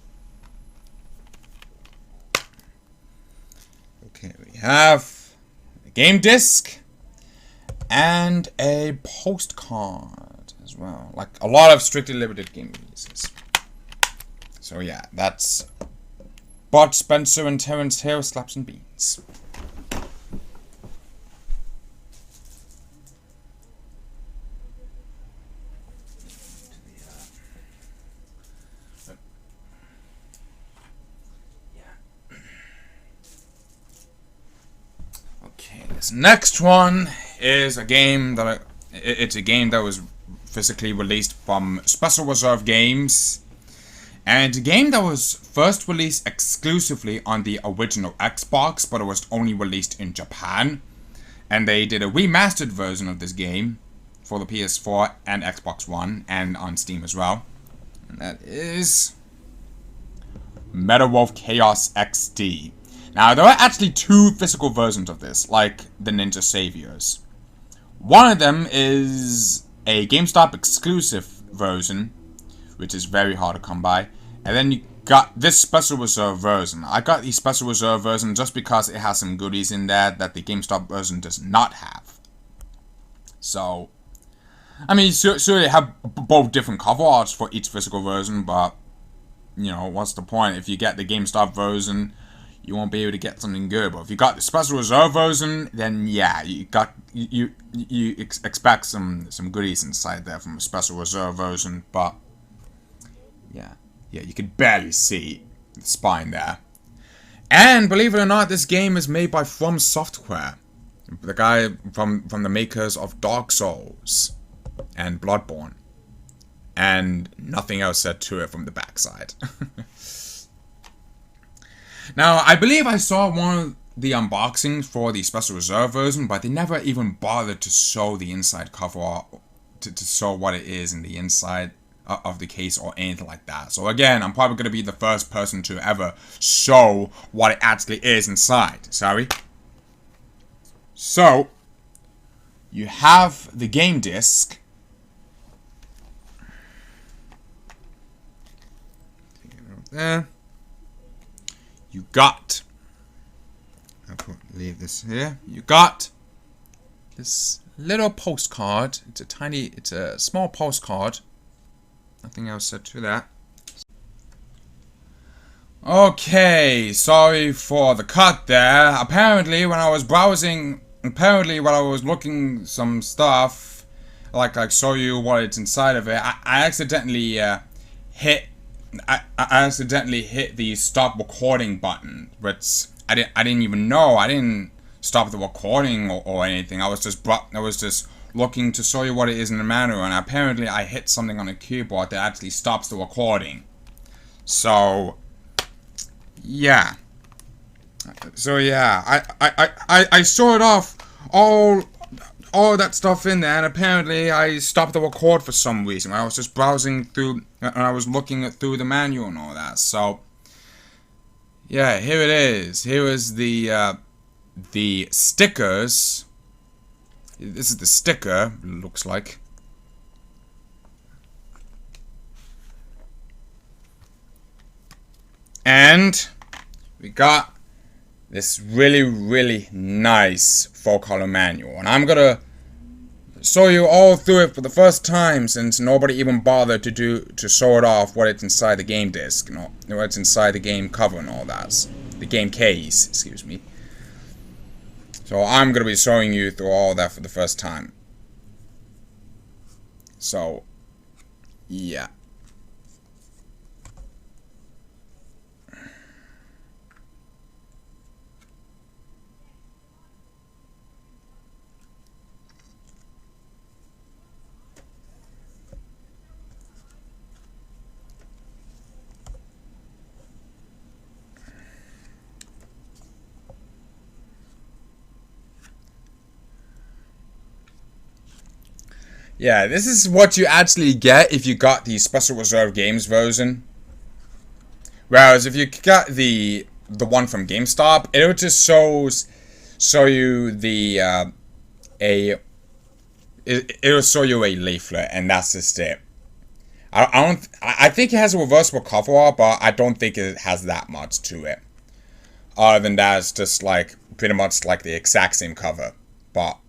Okay, we have a game disc and a postcard as well. Like a lot of Strictly Limited game releases. So yeah, that's Bud Spencer and Terence Hill, Slaps and Beans. Okay, this next one is a game that it's a game that was physically released from Special Reserve Games. And a game that was first released exclusively on the original Xbox, but it was only released in Japan. And they did a remastered version of this game for the PS4 and Xbox One, and on Steam as well. And that is Meta Wolf Chaos XD. Now, there are actually 2 physical versions of this, like the Ninja Saviors. One of them is a GameStop exclusive version, which is very hard to come by. And then you got this Special Reserve version. I got the Special Reserve version just because it has some goodies in there that the GameStop version does not have. So, I mean, sure you have both different cover arts for each physical version, but, you know, what's the point? If you get the GameStop version, you won't be able to get something good. But if you got the Special Reserve version, then yeah, you expect some goodies inside there from a Special Reserve version, but yeah, you could barely see the spine there. And believe it or not, this game is made by From Software, the guy from the makers of Dark Souls and Bloodborne, and nothing else said to it from the backside. Now, I believe I saw one of the unboxings for the Special Reserve version, but they never even bothered to show the inside cover, to show what it is in the inside of the case or anything like that. So again, I'm probably going to be the first person to ever show what it actually is inside. Sorry. So, you have the game disc. There. You got, I'll leave this here. You got this little postcard. It's a small postcard. Nothing else said to that. Okay, sorry for the cut there. Apparently, when I was browsing, when I was looking some stuff, like show you what it's inside of it, I accidentally hit the stop recording button, which I didn't even know. I didn't stop the recording or anything. I was just looking to show you what it is in the manual, and apparently I hit something on the keyboard that actually stops the recording. So yeah. I sorted off all that stuff in there, and apparently I stopped the record for some reason. I was just browsing through, and I was looking through the manual and all that. So yeah, here it is. Here is the stickers. This is the sticker, looks like. And we got this really nice full color manual, and I'm gonna show you all through it for the first time, since nobody even bothered to show it off what it's inside the game disc, what's inside the game cover and all that, the game case, excuse me. So I'm gonna be showing you through all that for the first time. So yeah. Yeah, this is what you actually get if you got the Special Reserve Games version. Whereas if you got the one from GameStop, it'll just show you the it'll show you a leaflet, and that's just it. I think it has a reversible cover art, but I don't think it has that much to it. Other than that, it's just like pretty much like the exact same cover, but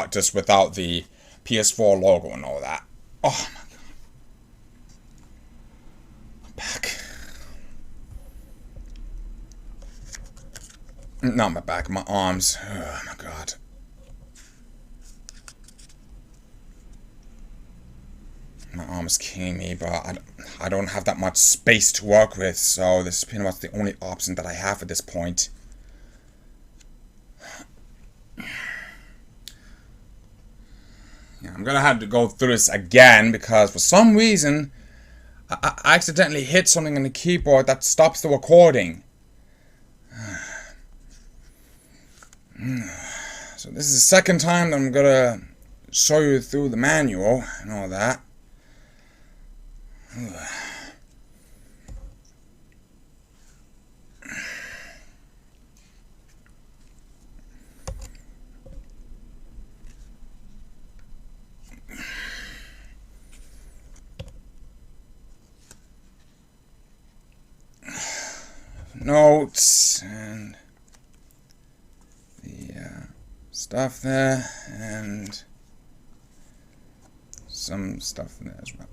just without the PS4 logo and all that. Oh my god. My back. Not my back, my arms. Oh my god. My arms killing me, but I don't have that much space to work with, so this is pretty much the only option that I have at this point. Yeah, I'm gonna have to go through this again because for some reason I accidentally hit something on the keyboard that stops the recording. So this is the second time that I'm gonna show you through the manual and all that. Notes and the stuff there, and some stuff there as well.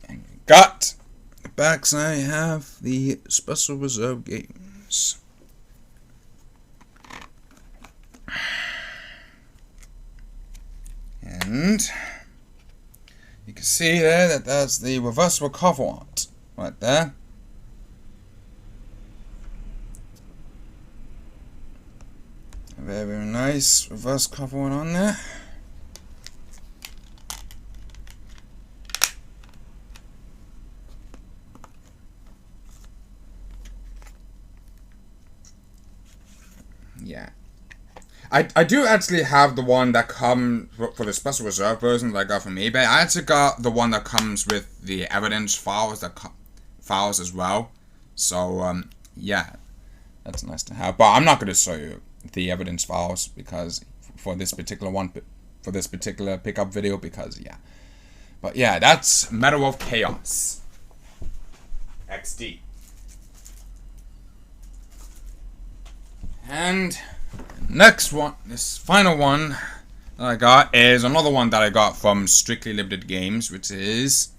And we got the backside, I have the Special Reserve Games. And you can see there that that's the reversible cover art right there. Very nice reverse cover one on there. Yeah. I do actually have the one that comes for the Special Reserve version that I got from eBay. I actually got the one that comes with the evidence files files as well. So yeah, that's nice to have. But I'm not going to show you the evidence files because for this particular pickup video, because yeah. But yeah, that's Medal of Chaos XD. And next one, this final one that I got is another one that I got from Strictly Limited Games, which is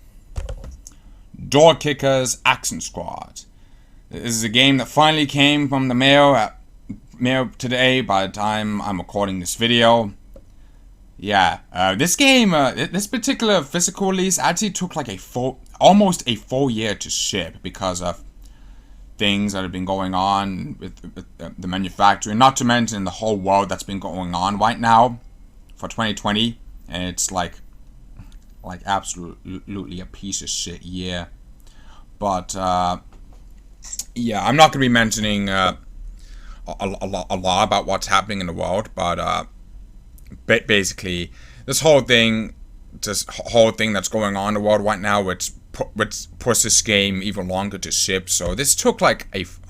Door Kickers Action Squad. This is a game that finally came from the mail today by the time I'm recording this video. Yeah, this game, this particular physical release actually took like almost a full year to ship because of things that have been going on with the manufacturing, not to mention the whole world that's been going on right now for 2020, and it's like absolutely a piece of shit year. But yeah, I'm not gonna be mentioning a lot about what's happening in the world, but basically this whole thing that's going on in the world right now, which pushed this game even longer to ship. So this took like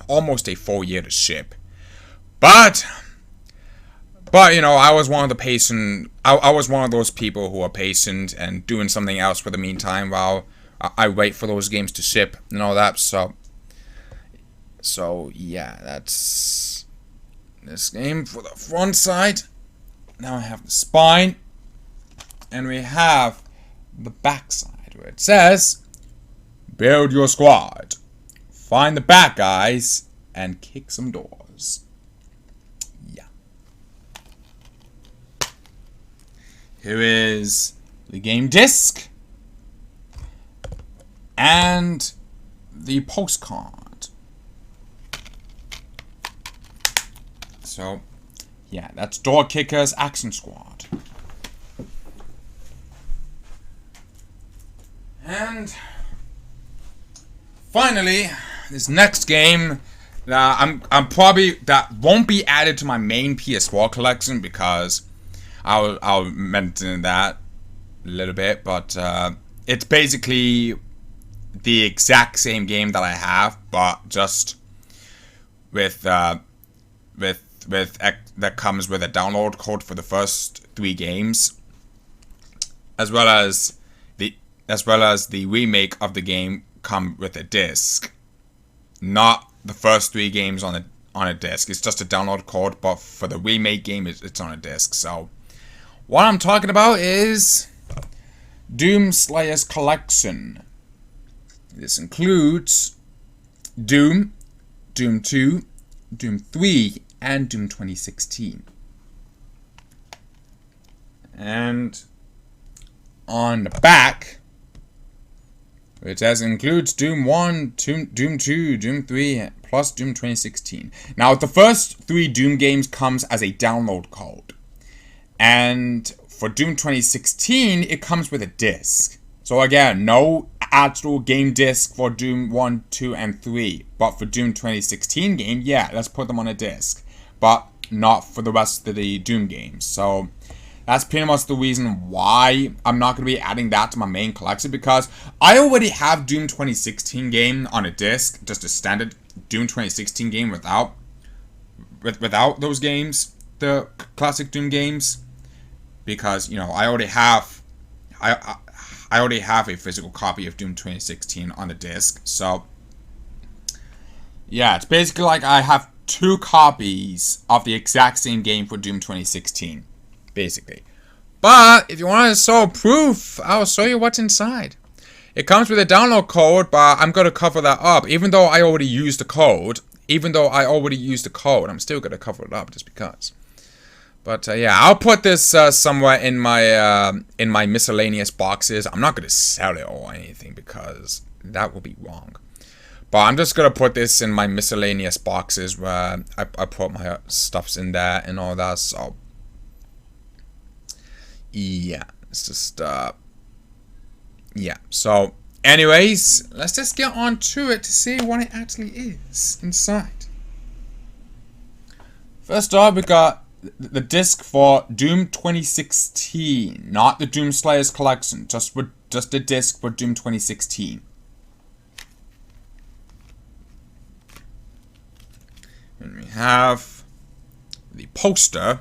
almost a full year to ship. But you know, I was one of the patient. I was one of those people who are patient and doing something else for the meantime while I wait for those games to ship and all that. So yeah, that's this game for the front side. Now I have the spine, and we have the back side where it says, "Build your squad, find the bad guys, and kick some doors." Yeah. Here is the game disc and the postcard. So, yeah, that's Door Kickers Action Squad. And finally, this next game that that won't be added to my main PS4 collection, because I'll mention that a little bit, but it's basically the exact same game that I have, but just with that comes with a download code for the first 3 games, as well as the remake of the game come with a disc. Not the first 3 games on a disc. It's just a download code, but for the remake game, it's on a disc. So what I'm talking about is Doom Slayer's Collection. This includes Doom, Doom 2, Doom 3, and Doom 2016. And on the back, it says includes Doom 1, Doom 2, Doom 3, plus Doom 2016. Now, the first 3 Doom games comes as a download code. And for Doom 2016, it comes with a disc. So again, no actual game disc for Doom 1, 2, and 3. But for Doom 2016 game, yeah, let's put them on a disc. But not for the rest of the Doom games. So that's pretty much the reason why I'm not going to be adding that to my main collection, because I already have Doom 2016 game on a disc, just a standard Doom 2016 game without those games, the classic Doom games, because, you know, I already have a physical copy of Doom 2016 on the disc. So yeah, it's basically like I have 2 copies of the exact same game for Doom 2016. Basically. But if you want to show proof, I'll show you what's inside. It comes with a download code, but I'm going to cover that up. Even though I already used the code, I'm still going to cover it up just because. But yeah, I'll put this somewhere in my miscellaneous boxes. I'm not going to sell it or anything because that would be wrong. But I'm just going to put this in my miscellaneous boxes where I put my stuffs in there and all that. So yeah, it's just, yeah. So, anyways, let's just get on to it to see what it actually is inside. First off, we got the disc for Doom 2016, not the Doom Slayer's Collection, just the disc for Doom 2016. And we have the poster.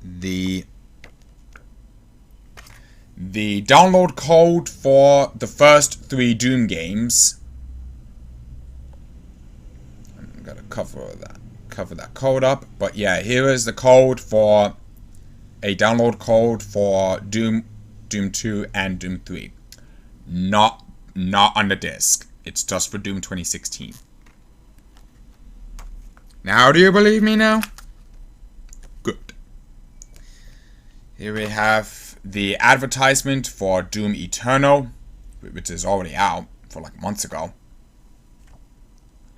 The download code for the first 3 Doom games. I'm gonna cover that code up. But yeah, here is the code for a download code for Doom 2, and Doom 3. Not on the disc. It's just for Doom 2016. Now, do you believe me now? Good. Here we have the advertisement for Doom Eternal, which is already out for like months ago.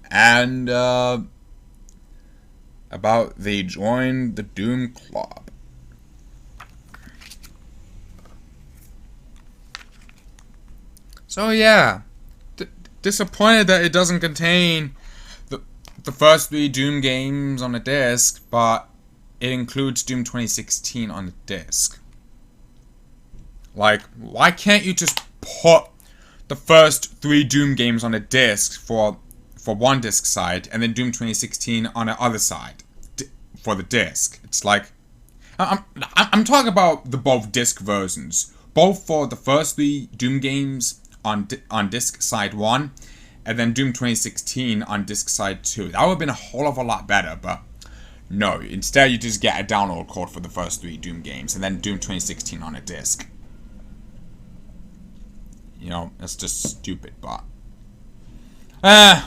And about they joined the Doom Club. So yeah, disappointed that it doesn't contain the first 3 Doom games on the disc, but it includes Doom 2016 on the disc. Like, why can't you just put the first 3 Doom games on the disc for one disc side, and then Doom 2016 on the other side for the disc? It's like, I'm talking about the both disc versions, both for the first 3 Doom games on disc side 1, and then Doom 2016 on disc side 2. That would have been a whole of a lot better, but no. Instead, you just get a download code for the first 3 Doom games, and then Doom 2016 on a disc. You know, that's just stupid, but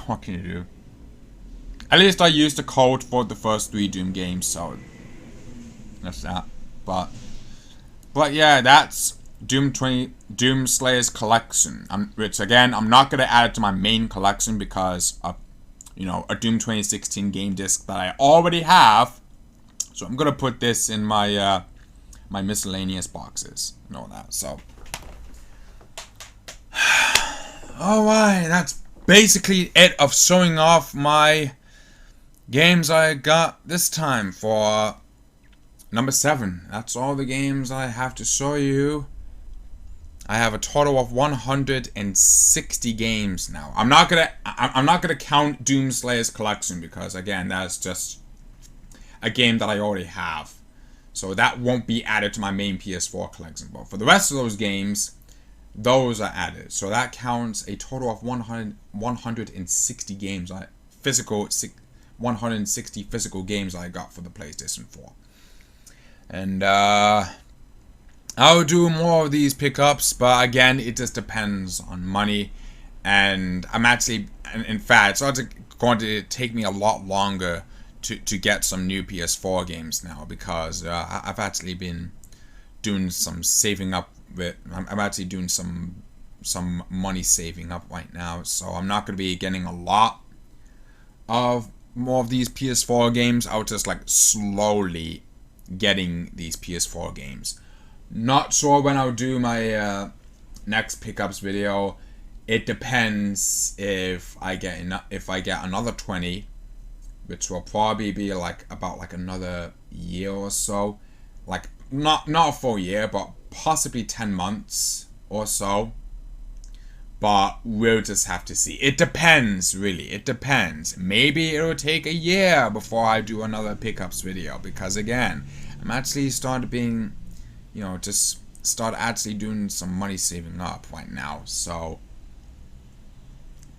what can you do? At least I used the code for the first 3 Doom games, so that's that. But yeah, that's Doom Slayer's collection. Which again, I'm not gonna add it to my main collection because of, you know, a Doom 2016 game disc that I already have. So I'm gonna put this in my my miscellaneous boxes and all that. So alright, that's basically it of showing off my games I got this time for number 7. That's all the games I have to show you. I have a total of 160 games now. I'm not gonna count Doom Slayer's collection because again, that's just a game that I already have. So that won't be added to my main PS4 collection. But for the rest of those games, those are added. So that counts a total of 160 games. 160 physical games I got for the PlayStation 4. And I'll do more of these pickups, but again, it just depends on money. And I'm actually, in fact, it's going to take me a lot longer to get some new PS4 games now, because I've actually been doing some saving up with. I'm actually doing some money saving up right now, so I'm not going to be getting a lot of more of these PS4 games. I'll just like slowly getting these PS4 games. Not sure when I'll do my next pickups video. It depends if I get another 20, which will probably be like about like another year or so. Like not a full year, but possibly 10 months or so. But we'll just have to see. It depends, really. It depends. Maybe it'll take a year before I do another pickups video, because again, I'm actually starting actually doing some money saving up right now. So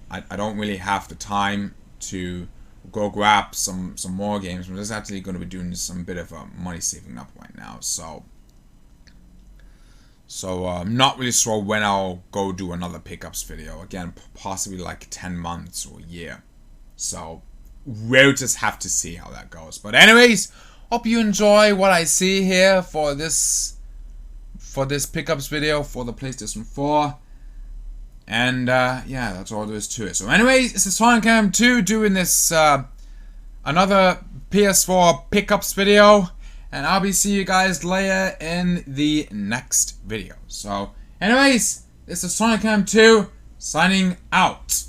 I don't really have the time to go grab some more games. I'm just actually going to be doing some bit of money saving up right now. So I'm not really sure when I'll go do another pickups video. Again, possibly like 10 months or a year. So we'll just have to see how that goes. But anyways, hope you enjoy what I see here for this pickups video for the PlayStation 4. And yeah, that's all there is to it. So anyways, this is Sonicadam2 doing this another PS4 pickups video. And I'll be seeing you guys later in the next video. So anyways, this is Sonicadam2 signing out.